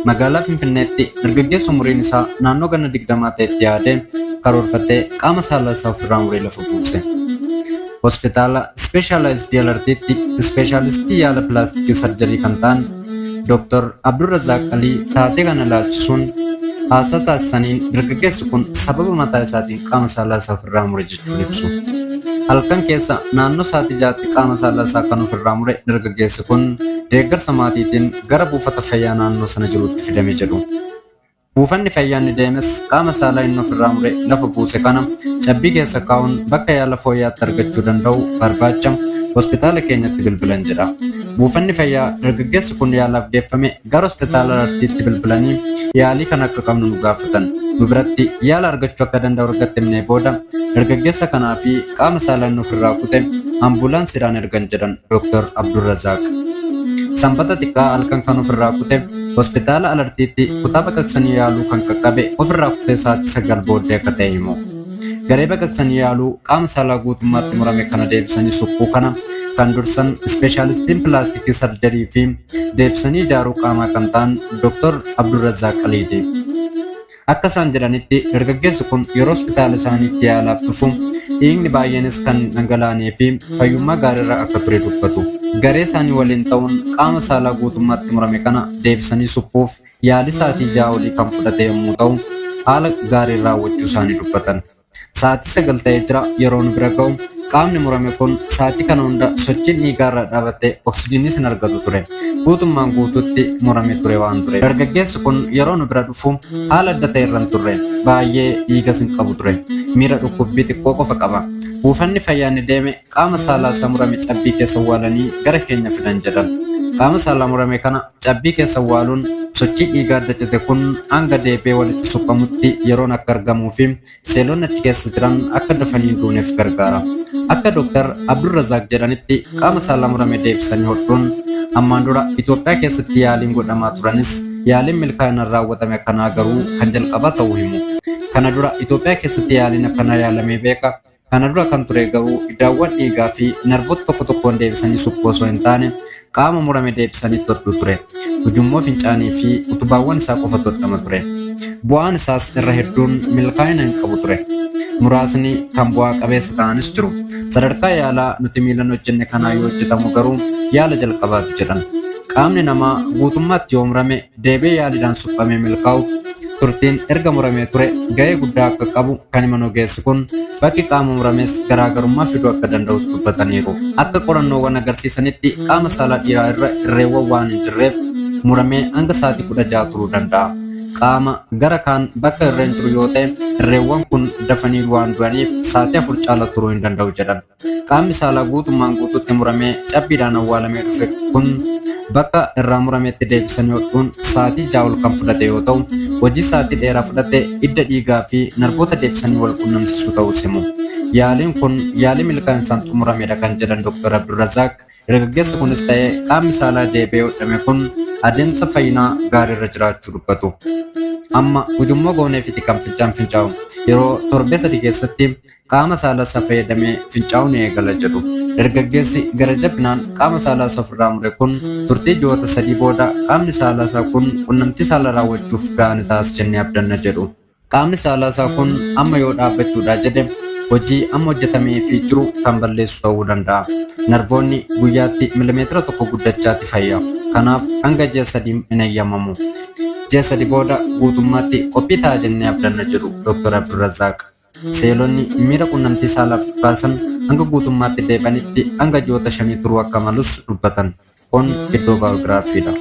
magaalaa Finfinneetti dargaggeessi umuriin isaa naannoo ganna 20 ta'etti yaadee karoorfatee qaama saalaa isaa ofirraa muree lafa buuse. Hospitaala Specialized LRTtti ispeeshaalistii yaala pilaastikii sarjarii kan ta'an Dr. Abdurrazaaq Alii taatee kana ilaalchisuun haasaa taasisaniin dargaggeessi kun sababa mataa isaatiin qaama saalaa isaa ofirraa mure jechuun ibsu. Halkan keessa naannoo sa'aatii 6tti qaama saalaa isaa kan ofirraa mure dargaggeessi kun deeggarsa maatiitiin gara buufata fayyaa naannoo sana jirutti fidame jedhu. Buufanni fayyaa inni deemes qaama saalaa inni ofirraa mure lafa buuse kana cabbii keessa kaa'uun bakka yaala fooyyaatti argachuu danda'u barbaacha hospitaala keenyatti bilbilan jedha. Buufanni fayyaa dargaggeessi kun yaalaaf geeffame gara hospitaala Arartiitti bilbilanii yaalii kan akka qabnu nu gaafatan. Nu biratti yaala argachuu akka danda'u argatte himnee booda dargaggeessa kanaa fi qaama saalaa inni ofirraa kute ambulaansiidhaan ergan jedhan Dr. Abdurrazaaq. Sanbata xiqqaa halkan kan ofirraa kute hospitaala Arartiitti kutaa baqaqsanii yaaluu kan qaqqabe ofirraa kutee sa'aatii 9 booddee akka ta'e himu. Garee baqaqsanii yaaluu qaama saalaa guutummaatti murame kana deebisanii suphuu kana kan dursan ispeeshaalistiin pilaastikii sarjarii fi deebisanii ijaaruu qaamaa kan ta'an Dr. Abdurrazaaq Aliiti. Akka isaan jedhanitti dargaggeessi kun yeroo hospitaala isaaniitti yaalaaf dhufu dhiigni baay'eenis kan dhangala'anii fi fayyummaa gaariirra akka ture dubbatu. Garee isaanii waliin ta'uun qaama saalaa guutummaatti murame kana deebisanii suphuuf yaalii sa'aatii 6 olii kan fudhate yommuu ta'u haala gaariin raawwachuu isaanii dubbatan. Sa'aatii 9 ta'ee jira yeroo nu bira ga'u qaamni murame kun sa'aatii kana hunda sochiin dhiigaarra dhaabatee oksijiinis hin argatu ture. Guutummaan guutuutti murame ture waan ture. Dargaggeessi kun yeroo nu bira dhufu haala adda ta'e irra hin turre. Baay'ee dhiigas hin qabu ture. Miira dhukkubbii xiqqoo qofa qaba. Buufanni fayyaa inni deeme qaama saalaa isaa murame cabbii keessa awwaalanii gara keenya fidan jedhan. Qaama saalaa murame kana cabbii keessa awwaaluun sochii dhiigaa adda cite kun hanga deebee walitti suphamutti yeroon akka argamuu fi seelonni achi keessa jiran akka dafanii duuneef gargaara. Akka Dr. Abdurrazaaq jedhanitti qaama saalaa murame deebisanii hodhuun ammaan dura Itoophiyaa keessatti yaaliin godhamaa turanis yaaliin milkaa'inaan raawwatame akkanaa garuu kan jalqabaa ta'uu himu. Kana dura Itoophiyaa keessatti yaaliin akkanaa yaalamee beeka. Kana dura kan ture garuu idaawwan dhiigaa fi narvoota tokko tokkoon deebisanii suphuu osoo hin taane qaama murame deebisanii hodhuu ture. Ujummoo fincaanii fi utubaawwan isaa qofa hodhama ture. Bu'aan isaas irra hedduun milkaa'ina hin qabu ture. Muraasni kan bu'aa qabeessa ta'anis jiru. Sadarkaa yaalaa nuti miilan hojjenne kanaa yoo hojjetamu garuu yaala jalqabaatu jedhan. Qaamni namaa guutummaatti yoo murame deebee yaaliidhaan suphamee milkaa'uuf turtiin erga muramee ture ga'ee guddaa akka qabu kan himan ogeessi kun bakki qaama muramees garaagarummaa fiduu akka danda'us dubbataniiru. Akka qorannoowwan agarsiisanitti qaama saalaa dhiiraa irra irreewwan waan hin jirreef muramee hanga sa'aatii 16 turuu danda'a. Qaama gara kaan bakka irreen jiru yoo ta'e irreewwan kun dafanii waan du'aniif sa'aatii 4 caala turuu hin danda'u jedhan. Qaamni saalaa guutummaan guutuutti muramee cabbiidhaan awwaalamee dhufe kun bakka irraa murameetti deebisanii hodhuun sa'aatii 6 ol kan fudhate yoo ta'u hojii sa'aatii dheeraa fudhate hidda dhiigaa fi narvoota deebisanii wal quunnamsiisuu ta'uu himu. Yaaliin kun yaalii milkaa'inaan xumuramedha kan jedhan Dr. Abdurrazaaq. Dargaggeessi kunis ta'ee qaamni saalaa deebi'ee hodhame kun adeemsa fayyinaa gaariirra jiraachuu dubbatu. Amma ujummoo gooneefiti kan fincaa'u yeroo torbee 3 keessatti qaama saalaa isaa fayyadamee fincaa'uu ni eegala jedhu. Dargaggeessi gara jabinaan qaama saalaa isaa ofirraa mure kun turtii ji'oota 3 booda qaamni saalaa isaa kun qunnamtii saalaa raawwachuuf ga'aa ni taasisa jennee abdanna jedhu. Qaamni saalaa isaa kun amma yoo dhaabbachuudha jedhe hojii amma hojjetameefii jiru kan balleessu ta'uu danda'a. Narvoonni guyyaatti milimeetira 1 guddachaatti fayya. Kanaaf hanga ji'a 3 hin eeyyamamu. Ji'a 3 booda guutummaatti qophii ta'a jennee abdanna jedhu Dr. Abdurrazaaq. Seelonni miira qunnamtii saalaaf kaasan hanga guutummaatti deebanitti hanga ji'oota 5 turuu akka malus dubbatan. Kun iddoo baayogiraafiidha.